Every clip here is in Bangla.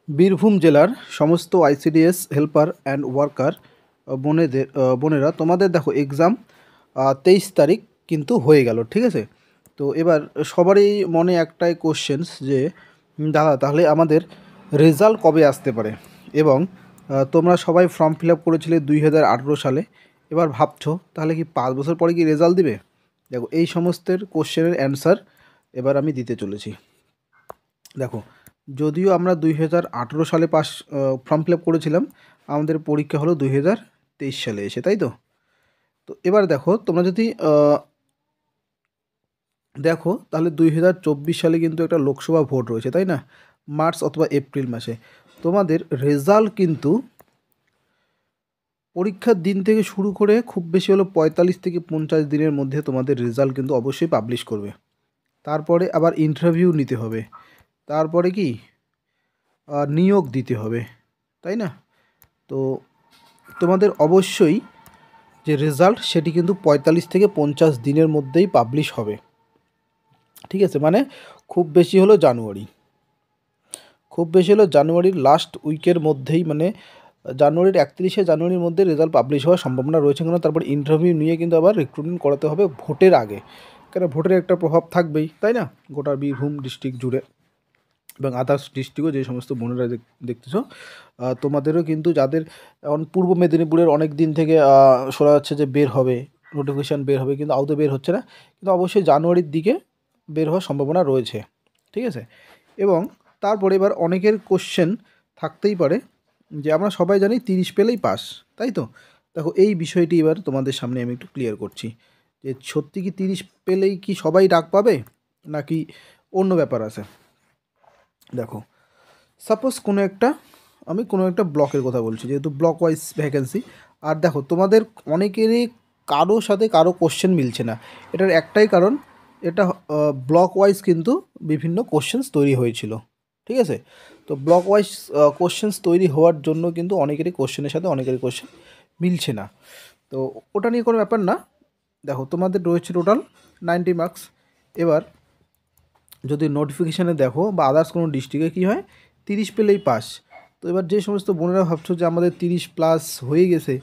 বীরভূম জেলার সমস্ত আইসিডিএস হেল্পার অ্যান্ড ওয়ার্কার বোনেরা তোমাদের দেখো এক্সাম 23 তারিখ কিন্তু হয়ে গেল, ঠিক আছে। তো এবার সবারই মনে একটাই কোশ্চেন্স যে দাদা তাহলে আমাদের রেজাল্ট কবে আসতে পারে, এবং তোমরা সবাই ফর্ম ফিল আপ করেছিলে 2018 সালে। এবার ভাবছো তাহলে কি 5 বছর পরে কি রেজাল্ট দিবে। দেখো এই সমস্তের কোশ্চেনের অ্যান্সার এবার আমি দিতে চলেছি। দেখো, যদিও আমরা 2018 সালে ফর্ম ফিল আপ করেছিলাম, আমাদের পরীক্ষা হলো 2023 সালে এসে, তাই তো। তো এবার দেখো তোমরা যদি দেখো তাহলে 2024 সালে কিন্তু একটা লোকসভা ভোট রয়েছে, তাই না, মার্চ অথবা এপ্রিল মাসে। তোমাদের রেজাল্ট কিন্তু পরীক্ষার দিন থেকে শুরু করে খুব বেশি হলো 45 থেকে 50 দিনের মধ্যে তোমাদের রেজাল্ট কিন্তু অবশ্যই পাবলিশ করবে। তারপরে আবার ইন্টারভিউ নিতে হবে, তারপরে কি নিয়োগ দিতে হবে, তাই না। তো তোমাদের অবশ্যই যে রেজাল্ট সেটি কিন্তু 45 থেকে 50 দিনের মধ্যেই পাবলিশ হবে, ঠিক আছে। মানে খুব বেশি হলো জানুয়ারির লাস্ট উইকের মধ্যেই, মানে জানুয়ারির 31শে জানুয়ারির মধ্যে রেজাল্ট পাবলিশ হওয়ার সম্ভাবনা রয়েছে। কেন, তারপর ইন্টারভিউ নিয়ে কিন্তু আবার রিক্রুটমেন্ট করাতে হবে ভোটের আগে, কেন ভোটের একটা প্রভাব থাকবেই, তাই না, গোটা বীরভূম ডিস্ট্রিক্ট জুড়ে এবং আদার্স ডিস্ট্রিক্টও যে সমস্ত বোনেরা দেখতেছো, তোমাদেরও কিন্তু যাদের এখন পূর্ব মেদিনীপুরের অনেক দিন থেকে শোনা যাচ্ছে যে বের হবে, নোটিফিকেশান বের হবে, কিন্তু আদৌ বের হচ্ছে না, কিন্তু অবশ্যই জানুয়ারির দিকে বের হওয়ার সম্ভাবনা রয়েছে, ঠিক আছে। এবং তারপরে এবার অনেকের কোশ্চেন থাকতেই পারে যে আমরা সবাই জানি 30 পেলেই পাস, তাই তো। দেখো এই বিষয়টি এবার তোমাদের সামনে আমি একটু ক্লিয়ার করছি যে সত্যি কি 30 পেলেই কি সবাই ডাক পাবে, নাকি অন্য ব্যাপার আছে। দেখো, সাপোজ আমি কোনো একটা ব্লকের কথা বলছি, যেহেতু ব্লক ওয়াইজ ভ্যাকেন্সি। আর দেখো তোমাদের অনেকেরই কারোর সাথে কারো কোশ্চেন মিলছে না। এটার একটাই কারণ, এটা ব্লক ওয়াইজ কিন্তু বিভিন্ন কোশ্চেন্স তৈরি হয়েছিল, ঠিক আছে। তো ব্লক ওয়াইজ কোশ্চেন্স তৈরি হওয়ার জন্য কিন্তু অনেকেরই কোশ্চেনের সাথে অনেকেরই কোশ্চেন মিলছে না। তো ওটা নিয়ে কোনো ব্যাপার না। দেখো তোমাদের রয়েছে টোটাল 90 মার্কস। এবার যদি নোটিফিকেশানে দেখো বা আদার্স কোনো ডিস্ট্রিক্টে কী হয়, 30 পেলেই পাস। তো এবার যে সমস্ত বোনেরা ভাবছো যে আমাদের 30+ হয়ে গেছে,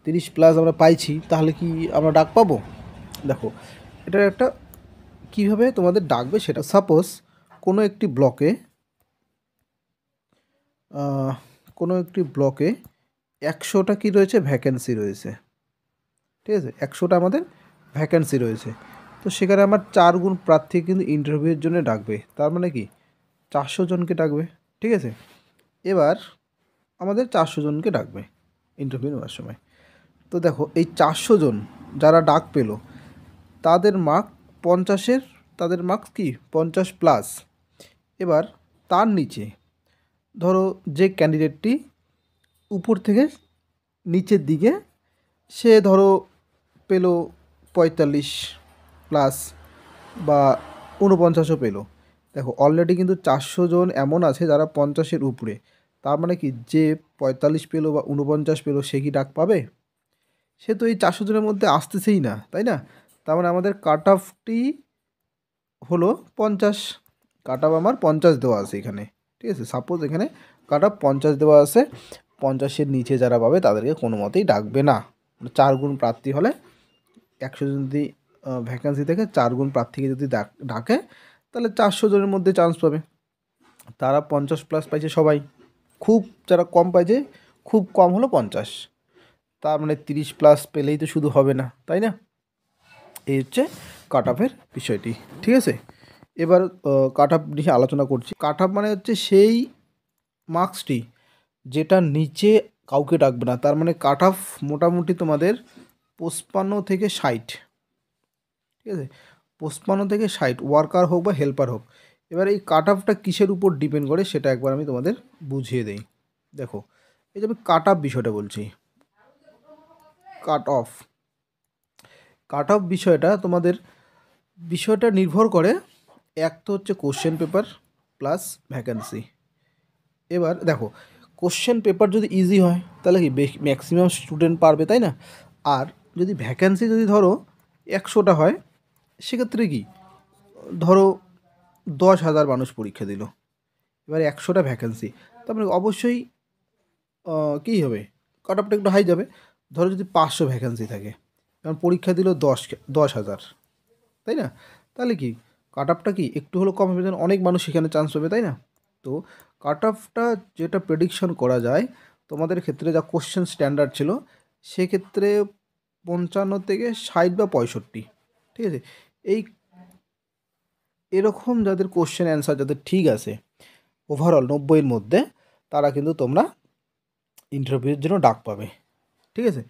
30+ আমরা পাইছি, তাহলে কি আমরা ডাক পাবো। দেখো এটার একটা কীভাবে তোমাদের ডাকবে সেটা, সাপোজ কোনো একটি ব্লকে কোনো একটি ব্লকে 100টা কী রয়েছে, ভ্যাকেন্সি রয়েছে, ঠিক আছে। 100টা আমাদের ভ্যাকেন্সি রয়েছে। তো সেখানে আমার 4 গুণ প্রার্থী কিন্তু ইন্টারভিউয়ের জন্য ডাকবে, তার মানে কি 400 জনকে ডাকবে, ঠিক আছে। এবার আমাদের 400 জনকে ডাকবে ইন্টারভিউ নেওয়ার সময়। তো দেখো এই 400 জন যারা ডাক পেল, তাদের মার্ক 50-এর, তাদের মার্কস কি 50+। এবার তার নিচে ধরো যে ক্যান্ডিডেটটি উপর থেকে নিচের দিকে, সে ধরো পেলো 45+ বা 49ও পেলো। দেখো অলরেডি কিন্তু 400 জন এমন আছে যারা 50-এর উপরে। তার মানে কি যে 45 পেলো বা 49 পেলো সে কি ডাক পাবে, সে তো এই 400 জনের মধ্যে আসতেছেই না, তাই না। তার মানে আমাদের কাট অফটি হলো 50, কাট অফ আমার 50 দেওয়া আছে এখানে, ঠিক আছে। সাপোজ এখানে কাট অফ 50 দেওয়া আছে, 50-এর নিচে যারা পাবে তাদেরকে কোনো মতেই ডাকবে না। 4 গুণ প্রার্থী হলে 100 জন যদি ভ্যাকেন্সি থেকে 4 গুণ প্রার্থীকে যদি ডাকে, তাহলে 400 জনের মধ্যে চান্স পাবে। তারা 50+ পাইছে সবাই, খুব যারা কম পাইছে, খুব কম হলো 50। তার মানে 30+ পেলেই তো শুধু হবে না, তাই না। এই হচ্ছে কাট অফের বিষয়টি, ঠিক আছে। এবার কাট অফ নিয়ে আলোচনা করছি। কাট অফ মানে হচ্ছে সেই মার্কসটি যেটা নিচে কাউকে ডাকবে না। তার মানে কাট অফ মোটামুটি তোমাদের 55 থেকে 60, ঠিক আছে। 55 থেকে 60, ওয়ার্কার হোক বা হেল্পার হোক। এবার এই কাট অফটা কিসের উপর ডিপেন্ড করে সেটা একবার আমি তোমাদের বুঝিয়ে দিই। দেখো এই যে আমি কাট অফ বিষয়টা বলছি, কাট অফ বিষয়টা তোমাদের বিষয়টা নির্ভর করে, এক তো হচ্ছে কোশ্চেন পেপার প্লাস ভ্যাকেন্সি। এবার দেখো কোশ্চেন পেপার যদি ইজি হয় তাহলে কি ম্যাক্সিমাম স্টুডেন্ট পারবে, তাই না। আর যদি ভ্যাকেন্সি যদি ধরো 100টা হয়, সেক্ষেত্রে কি ধরো 10,000 মানুষ পরীক্ষা দিল, এবার 100টা ভ্যাকেন্সি, তারপরে অবশ্যই কী হবে, কাট অফটা একটু হাই যাবে। ধরো যদি 500 ভ্যাকেন্সি থাকে, কারণ পরীক্ষা দিল 10,000, তাই না? তাহলে কি কাট অফটা কি একটু হলেও কম হবে, যেন অনেক মানুষ সেখানে চান্স পাবে, তাই না? তো কাট অফটা যেটা প্রেডিকশন করা যায় তোমাদের ক্ষেত্রে, যা কোশ্চেন স্ট্যান্ডার্ড ছিল সেক্ষেত্রে 55 থেকে 60 বা 65, ঠিক আছে? এই এরকম যাদের কোশ্চেন অ্যান্সার যাদের ঠিক আছে ওভারঅল 90-এর মধ্যে, তারা কিন্তু তোমরা ইন্টারভিউর জন্য ডাক পাবে, ঠিক আছে?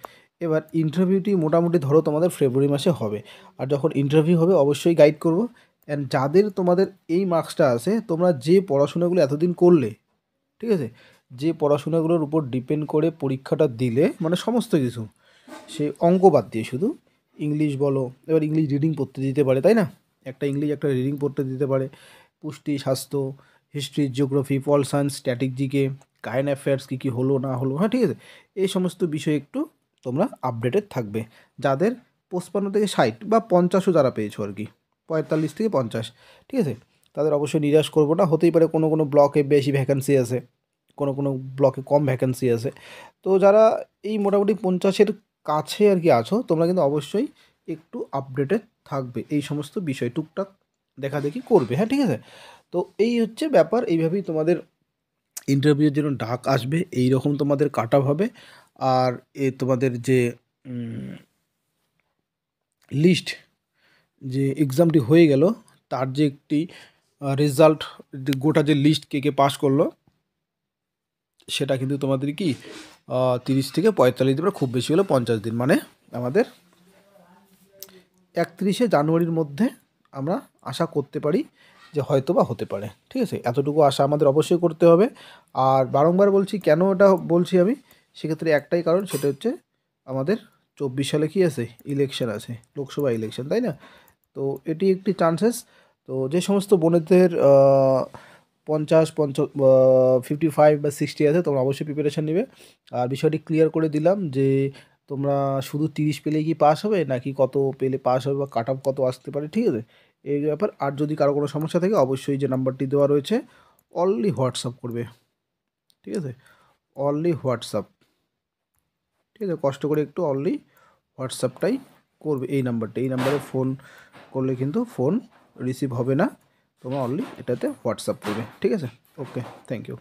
এবার ইন্টারভিউটি মোটামুটি ধরো তোমাদের ফেব্রুয়ারি মাসে হবে, আর যখন ইন্টারভিউ হবে অবশ্যই গাইড করব। অ্যান্ড যাদের তোমাদের এই মার্কসটা আছে, তোমরা যে পড়াশোনাগুলো এতদিন করলে, ঠিক আছে, যে পড়াশোনাগুলোর উপর ডিপেন্ড করে পরীক্ষাটা দিলে, মানে সমস্ত কিছু, সে অঙ্ক বাদ দিয়ে শুধু ইংলিশ বলো, এবার ইংলিশ রিডিং পড়তে দিতে পারে, তাই না? একটা ইংলিশ একটা রিডিং পড়তে দিতে পারে, পুষ্টি, স্বাস্থ্য, history, geography, pol science, static GK, current affairs কী কী হলো না হলো, হ্যাঁ ঠিক আছে, এই সমস্ত বিষয়ে একটু তোমরা আপডেটেড থাকবে। যাদের 55 থেকে 60 বা 50ও যারা পেয়েছো আর কি, 45 থেকে 50, ঠিক আছে, তাদের অবশ্যই নিরাশ করবো না। হতেই পারে কোনো কোনো ব্লকে বেশি ভ্যাকেন্সি আছে, কোনো কোনো ব্লকে কম ভ্যাকেন্সি আছে। তো যারা এই মোটামুটি 50-এর কাছে আর কি আছো, তোমরা কিন্তু অবশ্যই একটু আপডেটেড থাকবে, এই সমস্ত বিষয় টুকটাক দেখাদেখি করবে, হ্যাঁ ঠিক আছে? তো এই হচ্ছে ব্যাপার, এইভাবেই তোমাদের ইন্টারভিউর জন্য ডাক আসবে, এই রকম তোমাদের কাট অফ হবে। আর তোমাদের যে লিস্ট, যে এক্সামটি হয়ে গেল, তার যে একটি রেজাল্ট, গোটা যে লিস্ট কে কে পাস করলো, সেটা কিন্তু তোমাদের কি 30 থেকে 45 দিন, খুব বেশি হলো 50 দিন, মানে আমাদের 31শে জানুয়ারির মধ্যে আমরা আশা করতে পারি যে হয়তো বা হতে পারে, ঠিক আছে? এতটুকু আশা আমাদের অবশ্যই করতে হবে। আর বারংবার বলছি, কেন এটা বলছি আমি, সেক্ষেত্রে একটাই কারণ, সেটা হচ্ছে আমাদের 24 সালে কি আছে, ইলেকশন আছে, লোকসভা ইলেকশন, তাই না? তো এটি একটি চান্সেস। তো যে সমস্ত বোনেদের 55 বা 60 আছে, তোমরা অবশ্যই প্রিপারেশান নেবে। আর বিষয়টি ক্লিয়ার করে দিলাম যে তোমরা শুধু 30 পেলেই কি পাস হবে, নাকি কত পেলে পাস হবে, বা কাট অফ কত আসতে পারে, ঠিক আছে, এই ব্যাপার। আর যদি কারো কোনো সমস্যা থাকে অবশ্যই যে নাম্বারটি দেওয়া রয়েছে অনলি হোয়াটসঅ্যাপ করবে, ঠিক আছে? অনলি হোয়াটসঅ্যাপ, ঠিক আছে, কষ্ট করে একটু অনলি হোয়াটসঅ্যাপটাই করবে, এই নাম্বারে ফোন করলে কিন্তু ফোন রিসিভ হবে না, তোমরা অনলি এটাতে হোয়াটসঅ্যাপ করবে, ঠিক আছে? ওকে, থ্যাংক ইউ।